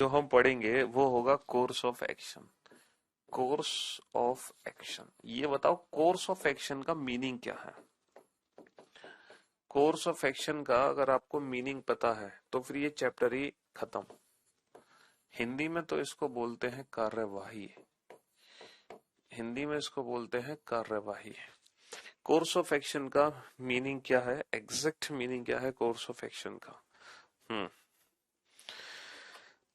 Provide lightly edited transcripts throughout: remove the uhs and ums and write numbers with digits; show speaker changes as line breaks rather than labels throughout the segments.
जो हम पढ़ेंगे वो होगा course of action. Course of action, ये बताओ कोर्स ऑफ एक्शन का मीनिंग क्या है। कोर्स ऑफ एक्शन का अगर आपको मीनिंग पता है तो फिर ये चैप्टर ही खत्म। हिंदी में तो इसको बोलते हैं कार्यवाही। हिंदी में इसको बोलते हैं कार्यवाही। कोर्स ऑफ एक्शन का मीनिंग क्या है, एग्जैक्ट मीनिंग क्या है कोर्स ऑफ एक्शन का। हम्म।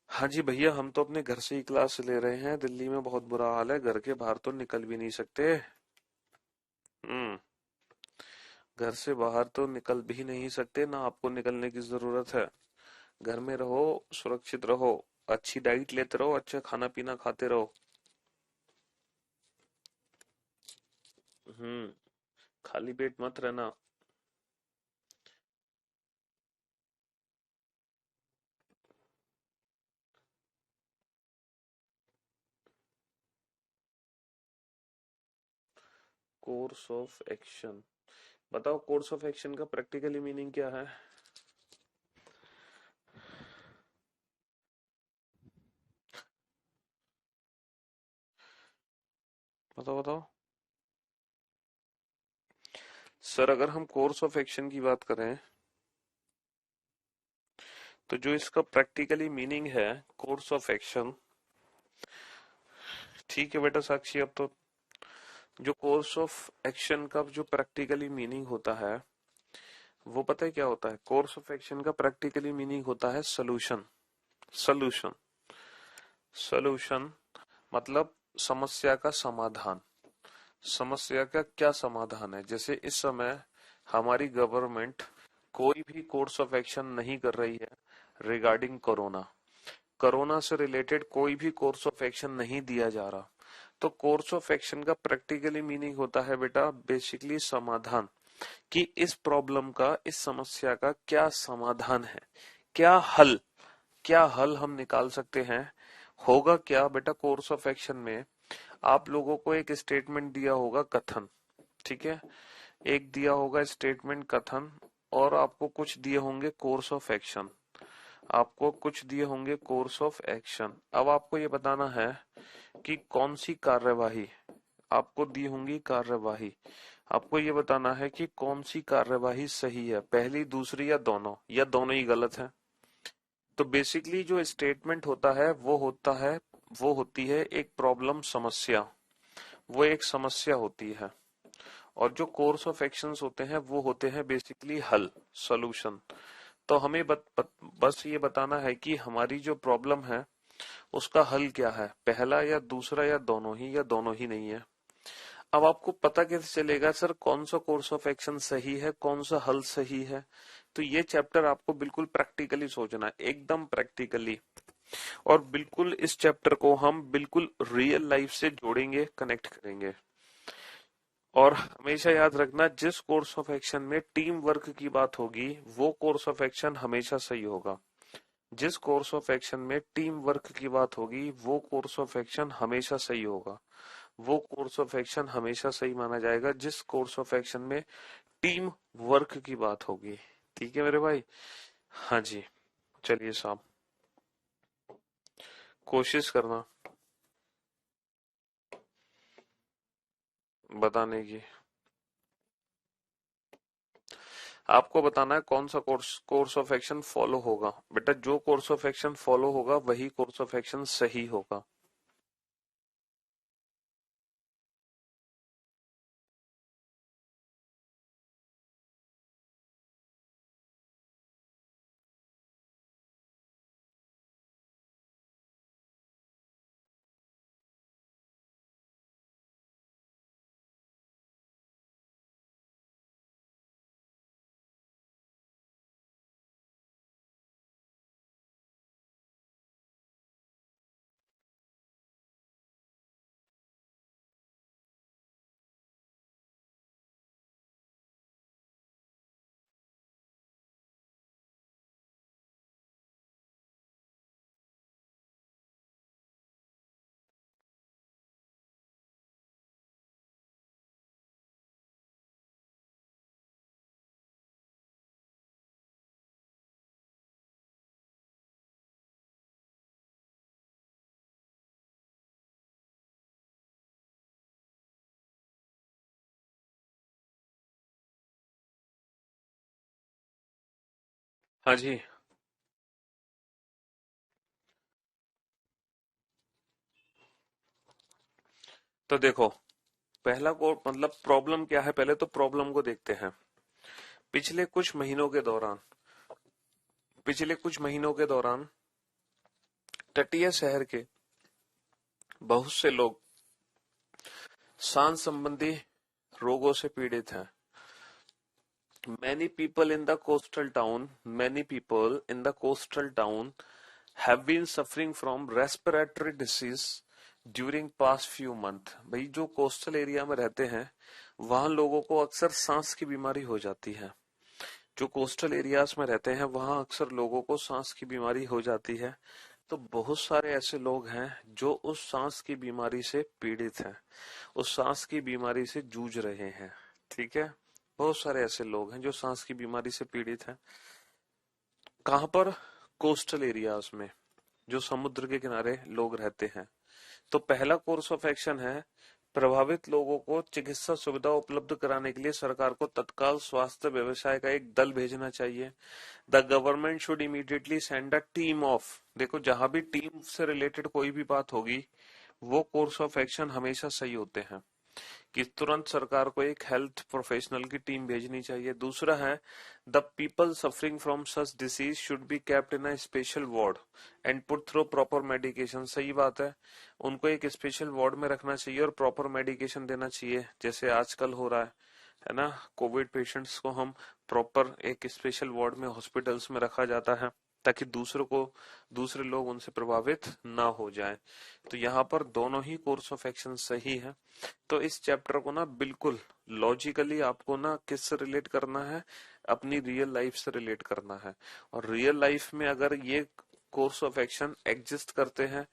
हाँ जी भैया, हम तो अपने घर से ही क्लास ले रहे हैं। दिल्ली में बहुत बुरा हाल है, घर के बाहर तो निकल भी नहीं सकते। हम्म। घर से बाहर तो निकल भी नहीं सकते, ना आपको निकलने की जरूरत है। घर में रहो, सुरक्षित रहो, अच्छी डाइट लेते रहो, अच्छा खाना पीना खाते रहो। हम्म। खाली पेट मत रहना। कोर्स ऑफ एक्शन, बताओ कोर्स ऑफ एक्शन का प्रैक्टिकली मीनिंग क्या है। बताओ बताओ। सर अगर हम कोर्स ऑफ एक्शन की बात करें तो जो इसका प्रैक्टिकली मीनिंग है कोर्स ऑफ एक्शन, ठीक है बेटा साक्षी, अब तो जो कोर्स ऑफ एक्शन का जो प्रैक्टिकली मीनिंग होता है वो पता है क्या होता है। कोर्स ऑफ एक्शन का प्रैक्टिकली मीनिंग होता है सॉल्यूशन। सॉल्यूशन, सॉल्यूशन मतलब समस्या का समाधान। समस्या का क्या समाधान है, जैसे इस समय हमारी गवर्नमेंट कोई भी कोर्स ऑफ एक्शन नहीं कर रही है रिगार्डिंग कोरोना। कोरोना से रिलेटेड कोई भी कोर्स ऑफ एक्शन नहीं दिया जा रहा। तो कोर्स ऑफ एक्शन का प्रैक्टिकली मीनिंग होता है बेटा बेसिकली समाधान, कि इस प्रॉब्लम का, इस समस्या का क्या समाधान है, क्या हल, क्या हल हम निकाल सकते हैं। होगा क्या बेटा कोर्स ऑफ एक्शन में, आप लोगों को एक स्टेटमेंट दिया होगा कथन, ठीक है, एक दिया होगा स्टेटमेंट कथन, और आपको कुछ दिए होंगे कोर्स ऑफ एक्शन। आपको कुछ दिए होंगे कोर्स ऑफ एक्शन। अब आपको ये बताना है कि कौन सी कार्यवाही, आपको दी होंगी कार्यवाही, आपको ये बताना है कि कौन सी कार्यवाही सही है, पहली दूसरी या दोनों ही गलत है। तो बेसिकली जो स्टेटमेंट होता है वो होता है, वो होती है एक प्रॉब्लम समस्या, वो एक समस्या होती है। और जो कोर्स ऑफ एक्शंस होते हैं वो होते हैं बेसिकली हल, सॉल्यूशन। तो हमें बस ये बताना है कि हमारी जो प्रॉब्लम है उसका हल क्या है, पहला या दूसरा या दोनों ही नहीं है। अब आपको पता कैसे चलेगा सर कौन सा कोर्स ऑफ एक्शन सही है, कौन सा हल सही है। तो ये चैप्टर आपको बिल्कुल प्रैक्टिकली सोचना है, एकदम प्रैक्टिकली। और बिल्कुल इस चैप्टर को हम बिल्कुल रियल लाइफ से जोड़ेंगे, कनेक्ट करेंगे। और हमेशा याद रखना जिस कोर्स ऑफ एक्शन में टीम वर्क की बात होगी वो कोर्स ऑफ एक्शन हमेशा सही होगा। जिस कोर्स ऑफ एक्शन में टीम वर्क की बात होगी वो कोर्स ऑफ एक्शन हमेशा सही होगा। वो कोर्स ऑफ एक्शन हमेशा सही माना जाएगा जिस कोर्स ऑफ एक्शन में टीम वर्क की बात होगी। ठीक है मेरे भाई। हाँ जी। चलिए साहब, कोशिश करना बताने की। आपको बताना है कौन सा कोर्स ऑफ एक्शन फॉलो होगा। बेटा जो कोर्स ऑफ एक्शन फॉलो होगा वही कोर्स ऑफ एक्शन सही होगा। हाँ जी। तो देखो, पहला को मतलब प्रॉब्लम क्या है, पहले तो प्रॉब्लम को देखते हैं। पिछले कुछ महीनों के दौरान पिछले कुछ महीनों के दौरान तटीय शहर के बहुत से लोग सांस संबंधी रोगों से पीड़ित हैं। Many people in the coastal town have been suffering from respiratory disease during past few month। भाई जो कोस्टल एरिया में रहते हैं वहां लोगों को अक्सर सांस की बीमारी हो जाती है। जो कोस्टल एरियाज में रहते हैं वहां अक्सर लोगों को सांस की बीमारी हो जाती है। तो बहुत सारे ऐसे लोग हैं जो उस सांस की बीमारी से पीड़ित हैं, उस सांस की बीमारी से जूझ रहे हैं। ठीक है, बहुत सारे ऐसे लोग हैं जो सांस की बीमारी से पीड़ित हैं। कहां पर? कोस्टल एरियाज में, जो समुद्र के किनारे लोग रहते हैं। तो पहला कोर्स ऑफ एक्शन है, प्रभावित लोगों को चिकित्सा सुविधा उपलब्ध कराने के लिए सरकार को तत्काल स्वास्थ्य व्यवसाय का एक दल भेजना चाहिए। The government should immediately send a team of, देखो जहां भी टीम से रिलेटेड कोई भी बात होगी वो कोर्स ऑफ एक्शन हमेशा सही होते हैं कि तुरंत सरकार को एक हेल्थ प्रोफेशनल की टीम भेजनी चाहिए। दूसरा है, the people suffering from such disease should be kept in a special ward and put through proper medication. सही बात है, उनको एक स्पेशल वार्ड में रखना चाहिए और प्रॉपर मेडिकेशन देना चाहिए, जैसे आजकल हो रहा है ना। कोविड पेशेंट्स को हम प्रॉपर एक स्पेशल वार्ड में हॉस्पिटल्स में रखा जाता है ताकि दूसरे लोग उनसे प्रभावित ना हो जाएं। तो यहाँ पर दोनों ही कोर्स ऑफ एक्शन सही है। तो इस चैप्टर को ना बिल्कुल लॉजिकली आपको ना किससे रिलेट करना है, अपनी रियल लाइफ से रिलेट करना है। और रियल लाइफ में अगर ये कोर्स ऑफ एक्शन एग्जिस्ट करते हैं,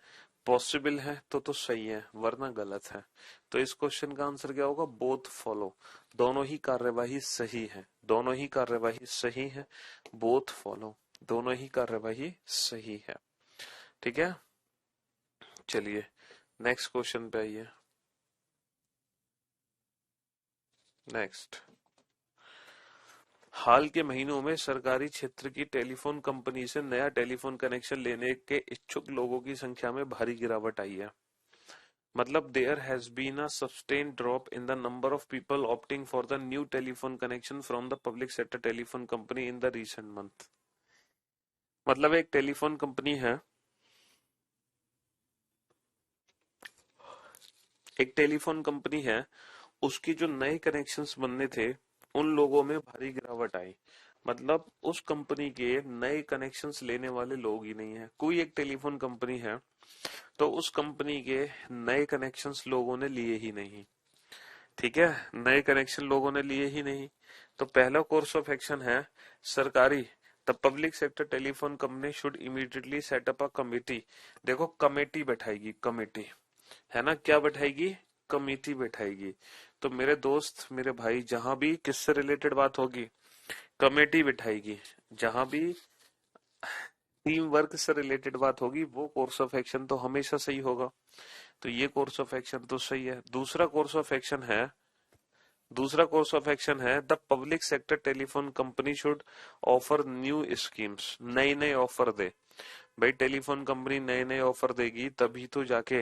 पॉसिबल है, तो सही है, वरना गलत है। तो इस क्वेश्चन का आंसर क्या होगा? बोथ फॉलो, दोनों ही कार्यवाही सही है, दोनों ही कार्यवाही सही है। बोथ फॉलो, दोनों ही कार्यवाही सही है। ठीक है, चलिए नेक्स्ट क्वेश्चन पे आइए। नेक्स्ट, हाल के महीनों में सरकारी क्षेत्र की टेलीफोन कंपनी से नया टेलीफोन कनेक्शन लेने के इच्छुक लोगों की संख्या में भारी गिरावट आई है। मतलब there has been a sustained drop in the number of people opting for the new telephone connection from the public sector telephone company in the recent month. मतलब एक टेलीफोन कंपनी है, एक टेलीफोन कंपनी है, उसकी जो नए connections बनने थे उन लोगों में भारी गिरावट आई। मतलब उस कंपनी के नए कनेक्शंस लेने वाले लोग ही नहीं है। कोई एक टेलीफोन कंपनी है तो उस कंपनी के नए कनेक्शंस लोगों ने लिए ही नहीं। ठीक है, नए कनेक्शन लोगों ने लिए ही नहीं। तो पहला कोर्स ऑफ एक्शन है सरकारी, the public sector telephone company should immediately set up a committee. देखो कमेटी बैठाएगी, कमेटी है ना, क्या बैठाएगी? कमेटी बैठाएगी। तो मेरे दोस्त मेरे भाई, जहां भी किससे रिलेटेड बात होगी कमेटी बिठाएगी, जहां भी टीम वर्क से रिलेटेड बात होगी वो कोर्स ऑफ एक्शन तो हमेशा सही होगा। तो ये कोर्स ऑफ एक्शन तो सही है। दूसरा कोर्स ऑफ एक्शन है the public sector telephone company should offer new schemes. नई नई ऑफर दे। भाई टेलीफोन कंपनी नए नए ऑफर देगी तभी तो जाके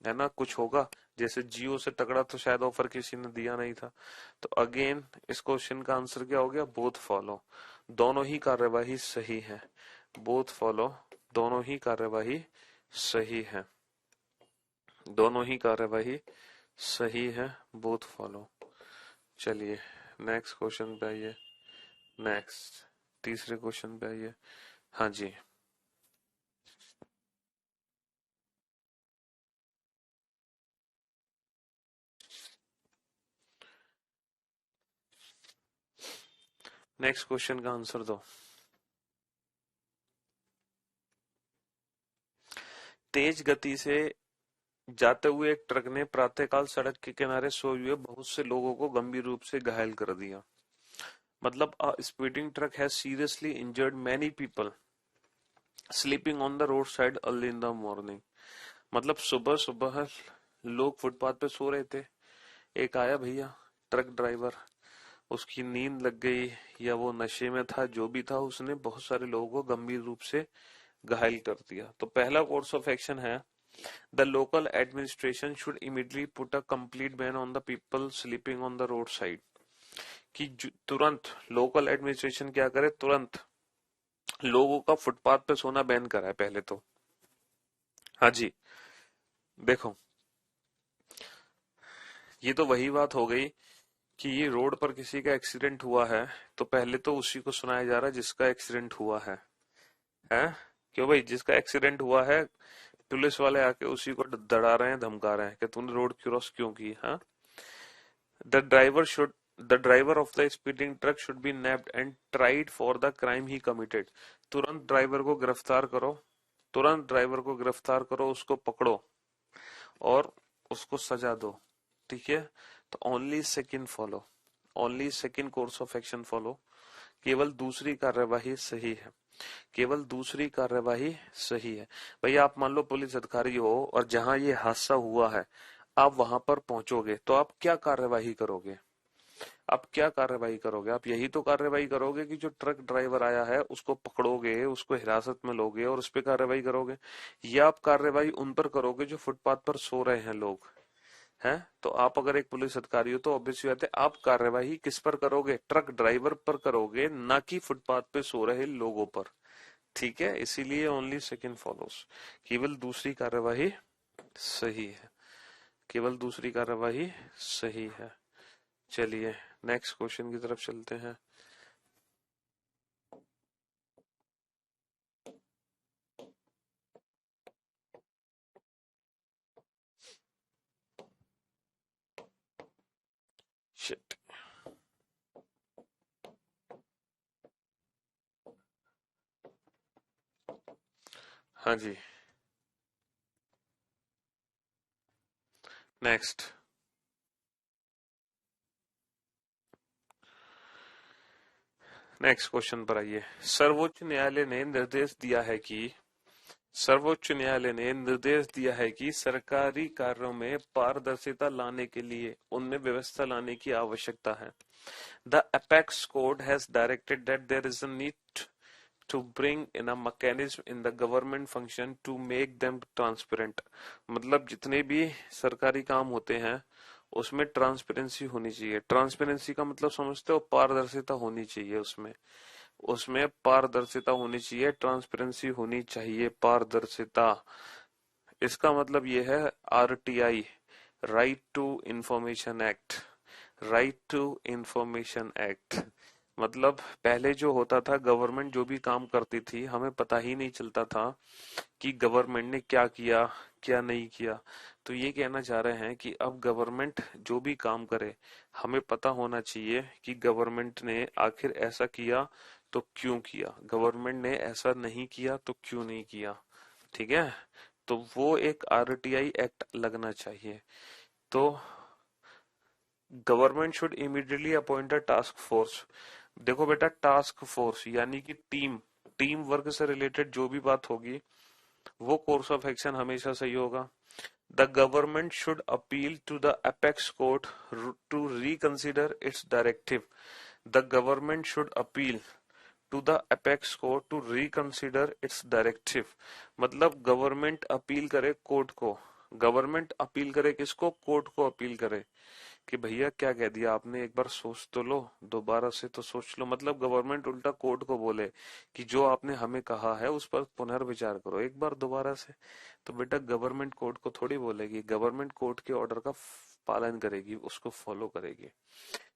है ना कुछ होगा। जैसे जियो से तगड़ा तो शायद ऑफर किसी ने दिया नहीं था। तो अगेन इस क्वेश्चन का आंसर क्या हो गया? बोथ फॉलो, दोनों ही कार्यवाही सही है। बोथ फॉलो, दोनों ही कार्यवाही सही है, दोनों ही कार्यवाही सही है। Both follow. चलिए नेक्स्ट क्वेश्चन पे आइए। नेक्स्ट, तीसरे क्वेश्चन पे आइए। हाँ जी, नेक्स्ट क्वेश्चन का आंसर दो। तेज गति से जाते हुए एक ट्रक ने प्रातःकाल सड़क के किनारे सोए हुए बहुत से लोगों को गंभीर रूप से घायल कर दिया। मतलब a speeding truck has seriously injured many people sleeping on the road side early in the morning. मतलब सुबह सुबह लोग फुटपाथ पे सो रहे थे, एक आया भैया ट्रक ड्राइवर, उसकी नींद लग गई या वो नशे में था, जो भी था, उसने बहुत सारे लोगों को गंभीर रूप से घायल कर दिया। तो पहला कोर्स ऑफ एक्शन है, the local administration should immediately put a complete ban on the people sleeping on the road side. कि तुरंत लोकल एडमिनिस्ट्रेशन क्या करे, तुरंत लोगों का फुटपाथ पे सोना बैन कराए पहले तो। हाँ जी, देखो ये तो वही बात हो गई कि ये रोड पर किसी का एक्सीडेंट हुआ है तो पहले तो उसी को सुनाया जा रहा है जिसका एक्सीडेंट हुआ है। हैं? क्यों भाई, जिसका एक्सीडेंट हुआ है पुलिस वाले आके उसी को दड़ा रहे हैं, धमका रहे हैं कि तूने रोड क्रॉस क्यों की। हाँ, the driver should the driver of the speeding truck should be nabbed and tried for the crime he committed. तुरंत ड्राइवर को गिरफ्तार करो, तुरंत ड्राइवर को गिरफ्तार करो, उसको पकड़ो और उसको सजा दो। ठीक है, तो only second follow, only second course of action follow. केवल दूसरी कार्यवाही सही है, केवल दूसरी कार्यवाही सही है। भाई आप मान लो पुलिस अधिकारी हो और जहां ये हादसा हुआ है आप वहां पर पहुंचोगे तो आप क्या कार्यवाही करोगे? आप क्या कार्यवाही करोगे? आप यही तो कार्यवाही करोगे कि जो ट्रक ड्राइवर आया है उसको पकड़ोगे, उसको हिरासत में लोगे और उस पर कार्यवाही करोगे, या आप कार्यवाही उन पर करोगे जो फुटपाथ पर सो रहे हैं लोग हैं? तो आप अगर एक पुलिस अधिकारी हो तो ऑब्वियस बात है आप कार्यवाही किस पर करोगे? ट्रक ड्राइवर पर करोगे, ना कि फुटपाथ पे सो रहे लोगों पर। ठीक है, इसीलिए ओनली सेकंड फॉलोस, केवल दूसरी कार्यवाही सही है, केवल दूसरी कार्यवाही सही है। चलिए नेक्स्ट क्वेश्चन की तरफ चलते हैं। शिट। हाँ जी, नेक्स्ट। नेक्स्ट क्वेश्चन पर आइए। सर्वोच्च न्यायालय ने निर्देश दिया है कि सर्वोच्च न्यायालय ने निर्देश दिया है कि सरकारी कार्यों में पारदर्शिता लाने के लिए उनमें व्यवस्था लाने की आवश्यकता है। The apex court has directed that there is a need to bring in a mechanism in the government function to make them transparent। मतलब जितने भी सरकारी काम होते हैं उसमें ट्रांसपेरेंसी होनी चाहिए। ट्रांसपेरेंसी का मतलब समझते हो? पारदर्शिता होनी चाहिए उसमें, उसमें पारदर्शिता होनी चाहिए, ट्रांसपेरेंसी होनी चाहिए, पारदर्शिता। इसका मतलब ये है RTI, right to information act, right to information act. मतलब पहले जो होता था, गवर्नमेंट जो भी काम करती थी हमें पता ही नहीं चलता था कि गवर्नमेंट ने क्या किया क्या नहीं किया। तो ये कहना चाह रहे हैं कि अब गवर्नमेंट जो भी काम करे हमें पता होना चाहिए कि गवर्नमेंट ने आखिर ऐसा किया तो क्यों किया, गवर्नमेंट ने ऐसा नहीं किया तो क्यों नहीं किया। ठीक है, तो वो एक आरटीआई एक्ट लगना चाहिए। तो government should immediately appoint a task force. देखो बेटा, टास्क फोर्स यानी कि टीम, टीम वर्क से रिलेटेड जो भी बात होगी वो कोर्स ऑफ एक्शन हमेशा सही होगा। The government should appeal to the apex court to reconsider its directive. The government should appeal to the apex court to reconsider its directive. मतलब गवर्नमेंट अपील करे कोर्ट को, गवर्नमेंट अपील करे किसको? Court को appeal करे कि भैया क्या कह दिया आपने, एक बार सोच तो लो, दोबारा से तो सोच लो। मतलब गवर्नमेंट उल्टा कोर्ट को बोले कि जो आपने हमें कहा है उस पर पुनर्विचार करो एक बार दोबारा से। तो बेटा गवर्नमेंट कोर्ट को थोड़ी बोलेगी, गवर्नमेंट कोर्ट के ऑर्डर का पालन करेगी, उसको फॉलो करेगी।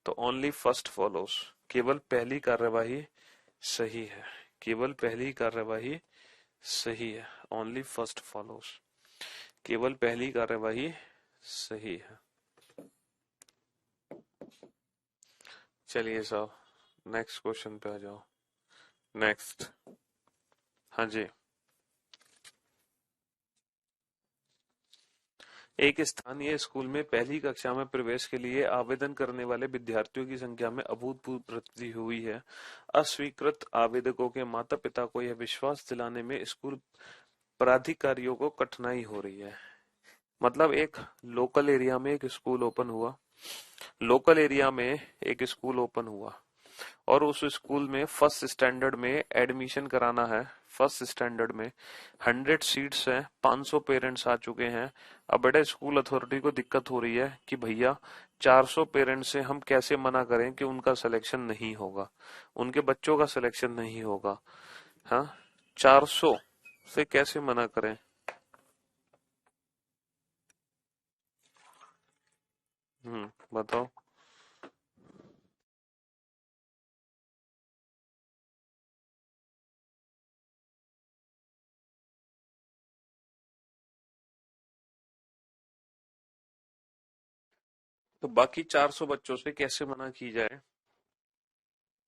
तो ओनली फर्स्ट फॉलोस, केवल पहली कार्यवाही सही है, केवल पहली कार्यवाही सही है। ओनली फर्स्ट फॉलोस, केवल पहली कार्यवाही सही है। चलिए साहब नेक्स्ट क्वेश्चन पे आ जाओ। नेक्स्ट। हाँ जी। एक स्थानीय स्कूल में पहली कक्षा में प्रवेश के लिए आवेदन करने वाले विद्यार्थियों की संख्या में अभूतपूर्व वृद्धि हुई है। अस्वीकृत आवेदकों के माता पिता को यह विश्वास दिलाने में स्कूल प्राधिकारियों को कठिनाई हो रही है। मतलब एक लोकल एरिया में एक स्कूल ओपन हुआ, लोकल एरिया में एक स्कूल ओपन हुआ और उस स्कूल में फर्स्ट स्टैंडर्ड में एडमिशन कराना है। फर्स्ट स्टैंडर्ड में 100 सीट्स हैं, 500 पेरेंट्स आ चुके हैं। अब बेटा स्कूल अथॉरिटी को दिक्कत हो रही है कि भैया 400 पेरेंट्स से हम कैसे मना करें कि उनका सिलेक्शन नहीं होगा, उनके बच्चों का सिलेक्शन नहीं होगा। हाँ, 400 से कैसे मना करें? बताओ। तो बाकी 400 बच्चों से कैसे मना की जाए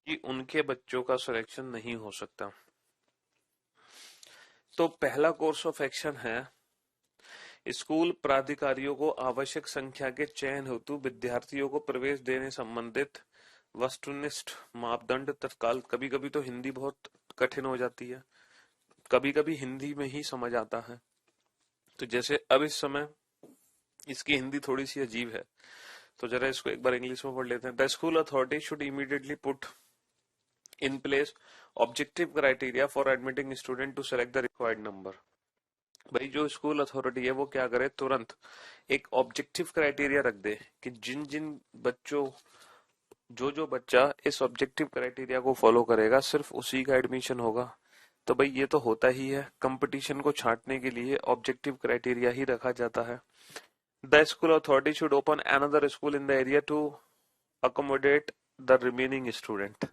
कि उनके बच्चों का सिलेक्शन नहीं हो सकता? तो पहला कोर्स ऑफ एक्शन है, स्कूल प्राधिकारियों को आवश्यक संख्या के चयन हेतु विद्यार्थियों को प्रवेश देने संबंधित वस्तुनिष्ठ मापदंड तत्काल। कभी कभी तो हिंदी बहुत कठिन हो जाती है, कभी कभी हिंदी में ही समझ आता है। तो जैसे अब इस समय इसकी हिंदी थोड़ी सी अजीब है, तो जरा इसको एक बार इंग्लिश में पढ़ लेते हैं। The school authority should immediately put in place objective criteria for admitting student to select the required number. भाई जो स्कूल अथॉरिटी है वो क्या करे, तुरंत एक ऑब्जेक्टिव क्राइटेरिया रख दे कि जिन जिन बच्चों, जो जो बच्चा इस ऑब्जेक्टिव क्राइटेरिया को फॉलो करेगा सिर्फ उसी का एडमिशन होगा। तो भाई ये तो होता ही है, कंपटीशन को छांटने के लिए ऑब्जेक्टिव क्राइटेरिया ही रखा जाता है। The school authority should open another school in the area to accommodate the remaining student.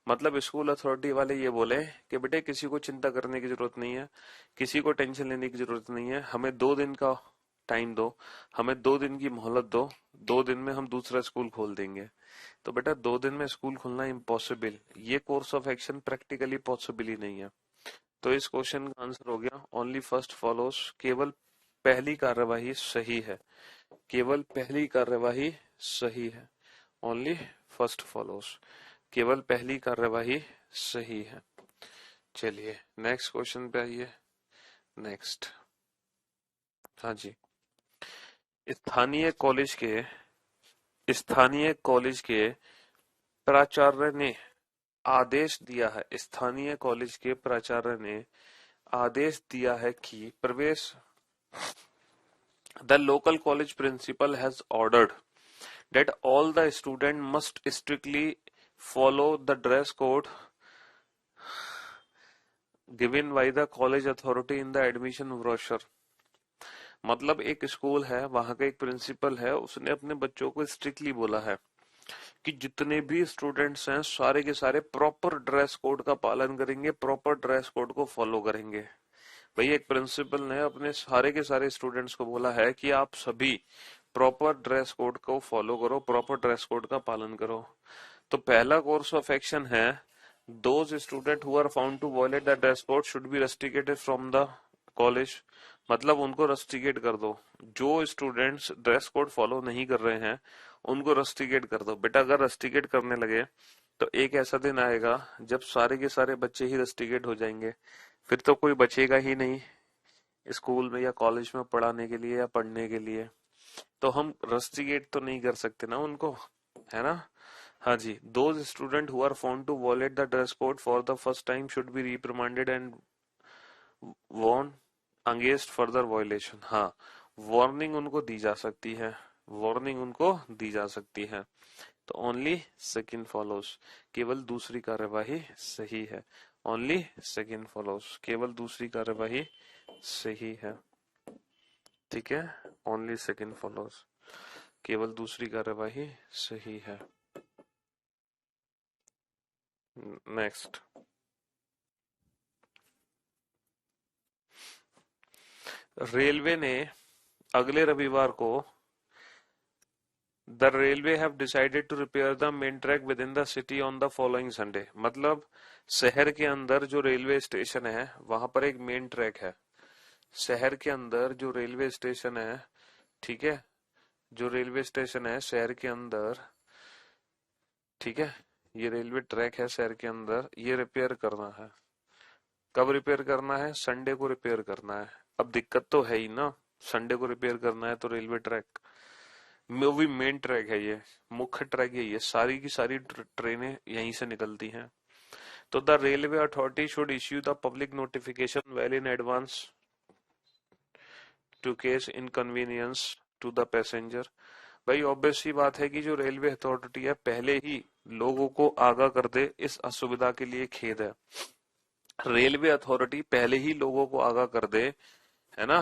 मतलब स्कूल अथॉरिटी वाले ये बोले कि बेटे किसी को चिंता करने की जरूरत नहीं है, किसी को टेंशन लेने की जरूरत नहीं है, हमें 2 दिन का टाइम दो, हमें 2 दिन की मोहलत दो, 2 दिन में हम दूसरा स्कूल खोल देंगे। तो बेटा 2 दिन में स्कूल खुलना इम्पॉसिबल, ये course of action practically possible ही नहीं है। तो इस क्वेश्चन का आंसर हो गया ओनली फर्स्ट फॉलोस, केवल पहली कार्यवाही सही है, केवल पहली कार्यवाही सही है। ओनली फर्स्ट फॉलोस, केवल पहली कार्यवाही सही है। चलिए नेक्स्ट क्वेश्चन पे आइए। नेक्स्ट, हाँ जी। स्थानीय कॉलेज के स्थानीय कॉलेज के प्राचार्य ने आदेश दिया है, स्थानीय कॉलेज के प्राचार्य ने आदेश दिया है कि प्रवेश, the local college principal has ordered that all the student must strictly follow the dress code given by the college authority in the admission brochure। मतलब एक स्कूल है, वहां का एक प्रिंसिपल है, उसने अपने बच्चों को स्ट्रिक्टली बोला है कि जितने भी स्टूडेंट्स हैं सारे के सारे प्रॉपर ड्रेस कोड का पालन करेंगे, प्रॉपर ड्रेस कोड को फॉलो करेंगे। भाई एक प्रिंसिपल ने अपने सारे के सारे स्टूडेंट्स को बोला है कि आप सभी प्रॉपर ड्रेस कोड को फॉलो करो, प्रॉपर ड्रेस कोड का पालन करो। तो पहला कोर्स ऑफ एक्शन है, those student who are found to violate the dress code should be rusticated from the college. मतलब उनको रस्टिकेट कर दो, जो स्टूडेंट्स ड्रेस कोड फॉलो नहीं कर रहे हैं उनको रस्टिकेट कर दो। बेटा अगर रस्टिकेट करने लगे तो एक ऐसा दिन आएगा जब सारे के सारे बच्चे ही रस्टिकेट हो जाएंगे, फिर तो कोई बचेगा ही नहीं स्कूल में या कॉलेज में पढ़ाने के लिए या पढ़ने के लिए। तो हम रस्टिकेट तो नहीं कर सकते ना उनको, है ना। हाँ जी, those student who are found to violate the dress code for the first time should be reprimanded and warned against further violation. हाँ, वार्निंग उनको दी जा सकती है, वार्निंग उनको दी जा सकती है। तो ओनली सेकंड फॉलोस, केवल दूसरी कार्यवाही सही है। ओनली सेकंड फॉलोस, केवल दूसरी कार्यवाही सही है। ठीक है, ओनली सेकंड फॉलोस, केवल दूसरी कार्यवाही सही है। नेक्स्ट, रेलवे ने अगले रविवार को the railway have decided to repair the main track within the city on the following Sunday. मतलब शहर के अंदर जो रेलवे स्टेशन है वहां पर एक मेन ट्रैक है। शहर के अंदर जो रेलवे स्टेशन है, ठीक है, जो रेलवे स्टेशन है शहर के अंदर, ठीक है, ये रेलवे ट्रैक है शहर के अंदर, ये रिपेयर करना है। कब रिपेयर करना है? संडे को रिपेयर करना है। अब दिक्कत तो है ही ना, संडे को रिपेयर करना है तो रेलवे ट्रैक। वो भी मेन ट्रैक है ये, मुख्य ट्रैक यही है, सारी की सारी ट्रेनें यहीं से निकलती हैं। तो the railway authority should issue the public notification well in advance to cause inconvenience to the passenger. भाई ऑब्वियस सी बात है कि जो रेलवे अथॉरिटी है पहले ही लोगों को आगाह कर दे, इस असुविधा के लिए खेद है। रेलवे अथॉरिटी पहले ही लोगों को आगाह कर दे, है ना,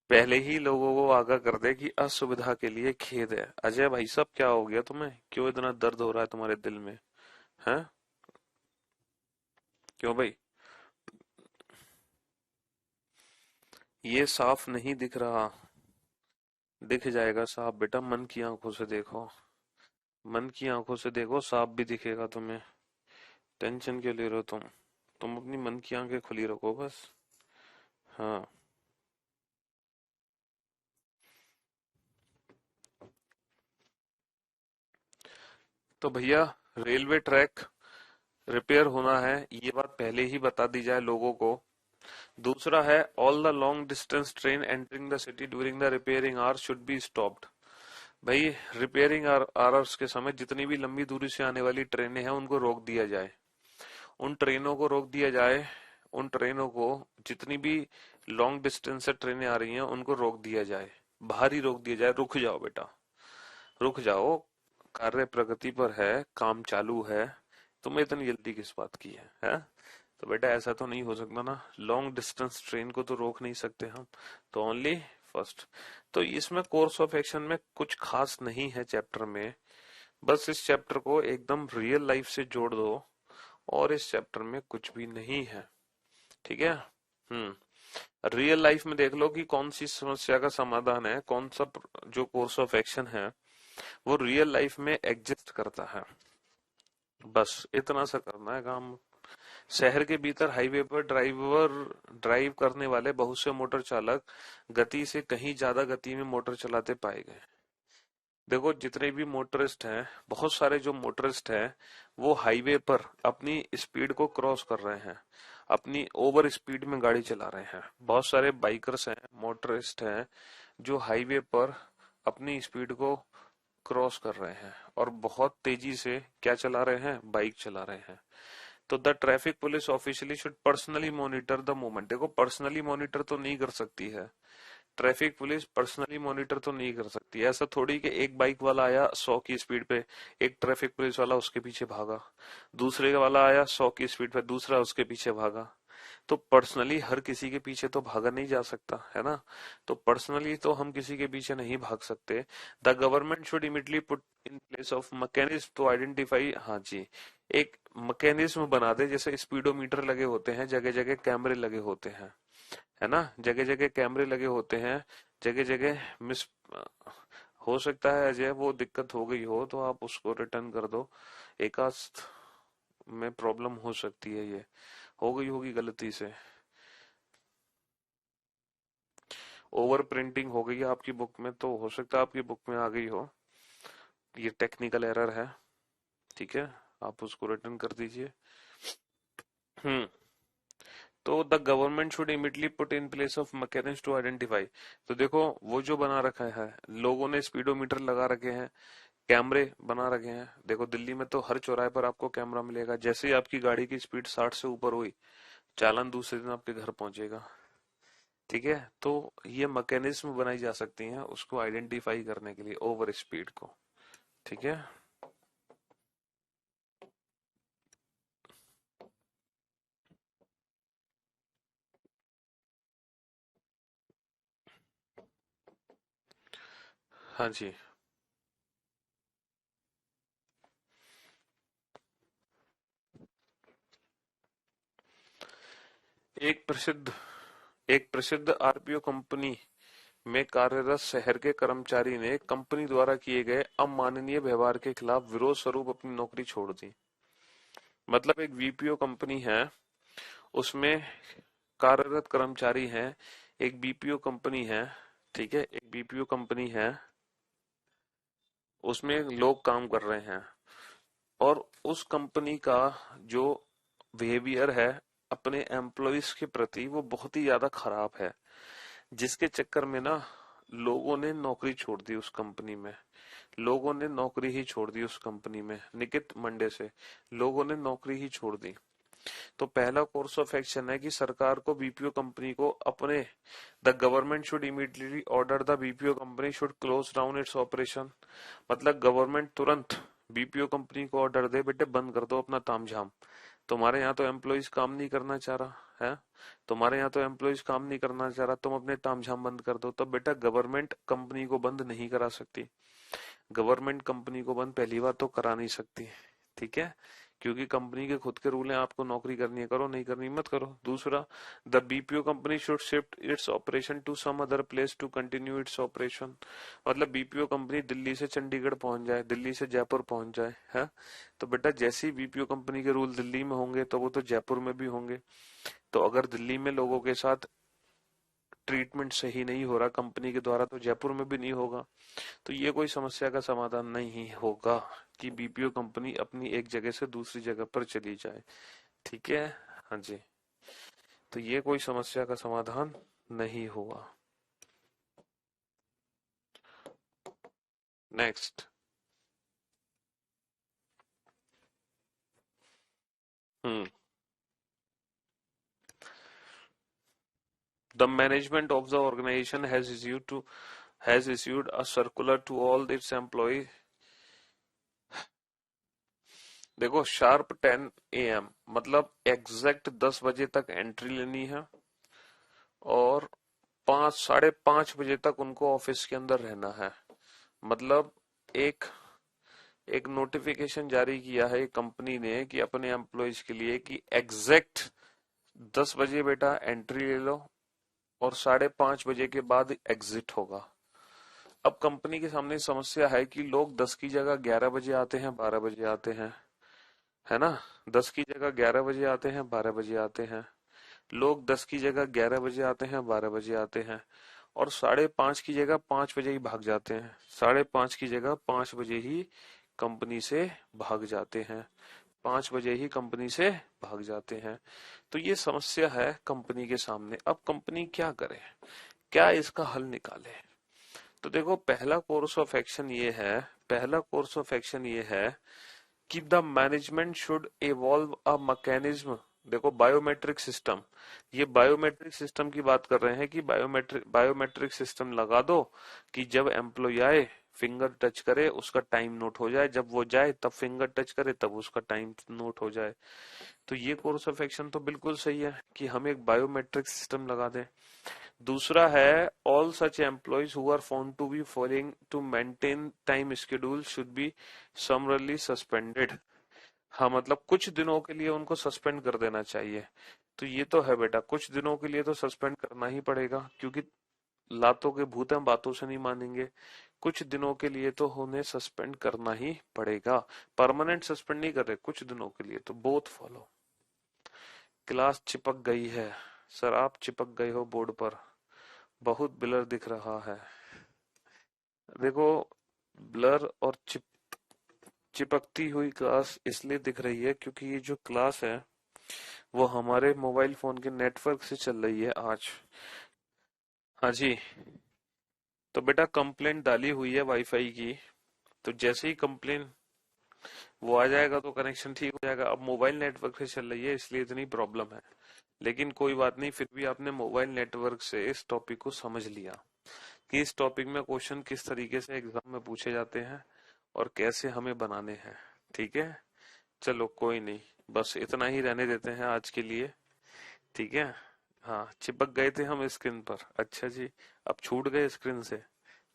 पहले ही लोगों को आगाह कर दे कि असुविधा के लिए खेद है। अजय भाई साहब क्या हो गया तुम्हें, क्यों इतना दर्द हो रहा है तुम्हारे दिल में, हैं? क्यों भाई? ये साफ नहीं दिख रहा? दिख जाएगा साफ बेटा, मन की आंखों से देखो, मन की आंखों से देखो, साफ भी दिखेगा तुम्हें। टेंशन क्यों ले रहे हो तुम अपनी मन की आंखें खुली रखो बस। हाँ। तो भैया, रेलवे ट्रैक रिपेयर होना है, ये बात पहले ही बता दी जाए लोगों को। दूसरा है, all the long distance train entering the city during the repairing hours should be stopped. भाई रिपेयरिंग आवर्स के समय जितनी भी लंबी दूरी से आने वाली ट्रेनें हैं उनको रोक दिया जाए, उन ट्रेनों को रोक दिया जाए, उन ट्रेनों को, जितनी भी लॉन्ग डिस्टेंस से ट्रेनें आ रही हैं उनको रोक दिया जाए, बाहर ही रोक दिया जाए। रुक जाओ बेटा, रुक जाओ, कार्य प्रगति पर है, काम चालू है, तुम्हें इतनी जल्दी किस बात की है? तो बेटा ऐसा तो नहीं हो सकता ना, लॉन्ग डिस्टेंस ट्रेन को तो रोक नहीं सकते हम, तो ओनली फर्स्ट। तो इसमें कोर्स ऑफ एक्शन में कुछ खास नहीं है चैप्टर में, बस इस चैप्टर को एकदम रियल लाइफ से जोड़ दो, और इस चैप्टर में कुछ भी नहीं है। ठीक है। हम्म। रियल लाइफ में देख लो कि कौन सी समस्या का समाधान है, कौन सा जो कोर्स ऑफ एक्शन है वो रियल लाइफ में एग्जिस्ट करता है, बस इतना सा करना है काम। शहर के भीतर हाईवे पर ड्राइव करने वाले बहुत से मोटर चालक गति से कहीं ज्यादा गति में मोटर चलाते पाए गए। देखो जितने भी मोटरिस्ट हैं, बहुत सारे जो मोटरिस्ट हैं वो हाईवे पर अपनी स्पीड को क्रॉस कर रहे हैं, अपनी ओवर स्पीड में गाड़ी चला रहे हैं। बहुत सारे बाइकर्स हैं, मोटरिस्ट हैं, जो हाईवे पर अपनी स्पीड को क्रॉस कर रहे हैं और बहुत तेजी से क्या चला रहे हैं, बाइक चला रहे हैं। तो the traffic police officially should personally monitor the movement. देखो पर्सनली मॉनिटर तो नहीं कर सकती है, ट्रैफिक पुलिस पर्सनली मॉनिटर तो नहीं कर सकती। ऐसा थोड़ी कि एक बाइक वाला आया 100 की स्पीड पे, एक ट्रैफिक पुलिस वाला उसके पीछे भागा, दूसरे वाला आया 100 की स्पीड पे, दूसरा उसके पीछे भागा। तो पर्सनली हर किसी के पीछे तो भागा नहीं जा सकता है ना, तो पर्सनली तो हम किसी के पीछे नहीं भाग सकते। The government should immediately put in place of mechanism to identify, हाँ जी, एक मैकेनिज्म बना दे, जैसे स्पीडोमीटर लगे होते हैं, जगह जगह कैमरे लगे होते हैं, है ना, जगह जगह कैमरे लगे होते हैं, जगह जगह मिस, हो सकता है अजय वो दिक्कत हो गई हो तो आप उसको रिटर्न कर दो, एकास्त में प्रॉब्लम हो सकती है, ये हो गई होगी गलती से, ओवर प्रिंटिंग हो गई है आपकी बुक में, तो हो सकता है आपकी बुक में आ गई हो, ये टेक्निकल एरर है। ठीक है, आप उसको रिटर्न कर दीजिए। हम्म। तो the government should immediately put in place of mechanism to identify. तो देखो वो जो बना रखा है, लोगों ने स्पीडोमीटर लगा रखे हैं, कैमरे बना रखे हैं। देखो दिल्ली में तो हर चौराहे पर आपको कैमरा मिलेगा, जैसे ही आपकी गाड़ी की स्पीड 60 से ऊपर हुई, चालान दूसरे दिन आपके घर पहुंचेगा। ठीक है, तो ये मैकेनिज्म बनाई जा सकती हैं उसको आइडेंटिफाई करने के लिए, ओवर स्पीड को। ठीक है। हाँ जी। एक प्रसिद्ध एक प्रसिद्ध आरपीओ कंपनी में कार्यरत शहर के कर्मचारी ने कंपनी द्वारा किए गए अमानवीय व्यवहार के खिलाफ विरोध स्वरूप अपनी नौकरी छोड़ दी। मतलब एक बीपीओ कंपनी है, उसमें कार्यरत कर्मचारी हैं, एक बीपीओ कंपनी है, ठीक है, एक बीपीओ कंपनी है, उसमें लोग काम कर रहे हैं, और उस कंपनी का जो बिहेवियर है अपने एम्प्लॉयज के प्रति वो बहुत ही ज्यादा खराब है। जिसके चक्कर में ना लोगों ने नौकरी छोड़ दी उस कंपनी में, लोगों ने नौकरी ही छोड़ दी उस कंपनी में, निकित मंडे से लोगों ने नौकरी ही छोड़ दी। तो पहला कोर्स ऑफ एक्शन है कि सरकार को बीपीओ कंपनी को अपने, the government should immediately order the BPO company should close down it's operation. मतलब गवर्नमेंट तुरंत बीपीओ कंपनी को ऑर्डर दे, बेटे बंद कर दो अपना तामझाम, तुम्हारे यहाँ तो एम्प्लॉइज काम नहीं करना चाह रहा है, तुम्हारे यहाँ तो एम्प्लॉइज काम नहीं करना चाह रहा, तुम अपने तामझाम बंद कर दो। तो बेटा गवर्नमेंट कंपनी को बंद नहीं करा सकती, गवर्नमेंट कंपनी को बंद पहली बार तो करा नहीं सकती, ठीक है, क्योंकि कंपनी के खुद के रूल हैं, आपको नौकरी करनी है करो, नहीं करनी मत करो। दूसरा, the BPO company should shift its operation to some other place to continue its operation. मतलब बीपीओ कंपनी दिल्ली से चंडीगढ़ पहुंच जाए, दिल्ली से जयपुर पहुंच जाए, है तो बेटा जैसे ही बीपीओ कंपनी के रूल दिल्ली में होंगे तो वो तो जयपुर में भी होंगे। तो अगर दिल्ली में लोगों के साथ ट्रीटमेंट सही नहीं हो रहा कंपनी के द्वारा तो जयपुर में भी नहीं होगा। तो ये कोई समस्या का समाधान नहीं होगा कि बीपीओ कंपनी अपनी एक जगह से दूसरी जगह पर चली जाए, ठीक है। हाँ जी, तो ये कोई समस्या का समाधान नहीं हुआ। Next. Hmm The management of the organization has issued a circular to all its employees। देखो शार्प 10 AM मतलब एग्जैक्ट 10 बजे तक एंट्री लेनी है और 5 साढ़े 5 बजे तक उनको ऑफिस के अंदर रहना है। मतलब एक एक नोटिफिकेशन जारी किया है कंपनी ने कि अपने एम्प्लॉयज के लिए कि एग्जैक्ट 10 बजे बेटा एंट्री ले लो और 5:30 बजे के बाद एग्जिट होगा। अब कंपनी के सामने समस्या है कि लोग 10 की जगह 11 बजे आते हैं, 12 बजे आते हैं, है ना, 10 की जगह 11 बजे आते हैं, 12 बजे आते हैं, लोग 10 की जगह 11 बजे आते हैं, 12 बजे आते हैं और 5:30 की जगह 5 बजे ही भाग जाते हैं, 5:30 की जगह 5 बजे ही कंपनी से भाग जाते हैं, 5 बजे ही कंपनी से भाग जाते हैं। तो ये समस्या है कंपनी के सामने। अब कंपनी क्या करे, क्या इसका हल निकाले? तो देखो पहला कोर्स ऑफ एक्शन ये है, पहला कोर्स ऑफ एक्शन ये है कि the management should evolve a mechanism. देखो बायोमेट्रिक सिस्टम, ये बायोमेट्रिक सिस्टम की बात कर रहे हैं कि बायोमेट्रिक सिस्टम लगा दो कि जब एम्प्लॉय आए फिंगर टच करे उसका टाइम नोट हो जाए, जब वो जाए तब फिंगर टच करे तब उसका टाइम नोट हो जाए। तो ये कोर्स ऑफ एक्शन तो बिल्कुल सही है कि हम एक बायोमेट्रिक सिस्टम लगा दें। दूसरा है all such employees who are found to be failing to maintain time schedule should be summarily suspended. हाँ मतलब कुछ दिनों के लिए उनको सस्पेंड कर देना चाहिए। तो ये तो है बेटा, कुछ दिनों के लिए तो सस्पेंड करना ही पड़ेगा क्योंकि लातों के भूत हम बातों से नहीं मानेंगे। कुछ दिनों के लिए तो उन्हें सस्पेंड करना ही पड़ेगा, परमानेंट सस्पेंड नहीं कर रहे, कुछ दिनों के लिए। तो बोथ फॉलो। क्लास चिपक गई है सर, आप चिपक गए हो बोर्ड पर, बहुत ब्लर दिख रहा है। देखो ब्लर और चिपकती हुई क्लास इसलिए दिख रही है क्योंकि ये जो क्लास है वो हमारे मोबाइल फोन के नेटवर्क से चल रही है आज। हाँ जी, तो बेटा कंप्लेंट डाली हुई है वाईफाई की, तो जैसे ही कंप्लेन वो आ जाएगा तो कनेक्शन ठीक हो जाएगा। अब मोबाइल नेटवर्क से चल रही है इसलिए इतनी प्रॉब्लम है, लेकिन कोई बात नहीं, फिर भी आपने मोबाइल नेटवर्क से इस टॉपिक को समझ लिया कि इस टॉपिक में क्वेश्चन किस तरीके से एग्जाम में पूछे जाते हैं और कैसे हमें बनाने हैं, ठीक है। चलो कोई नहीं, बस इतना ही रहने देते हैं आज के लिए, ठीक है। हाँ चिपक गए थे हम स्क्रीन पर, अच्छा जी, अब छूट गए स्क्रीन से।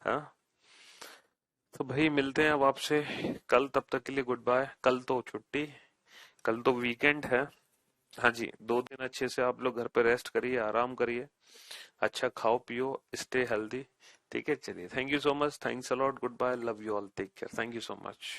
हाँ तो भाई मिलते हैं अब आपसे कल, तब तक के लिए गुड बाय। कल तो छुट्टी, कल तो वीकेंड है। हाँ जी, 2 दिन अच्छे से आप लोग घर पे रेस्ट करिए, आराम करिए, अच्छा खाओ पियो, स्टे हेल्दी, ठीक है। चलिए, thank you so much, thanks a lot, good bye, love you all, take care, thank you so much.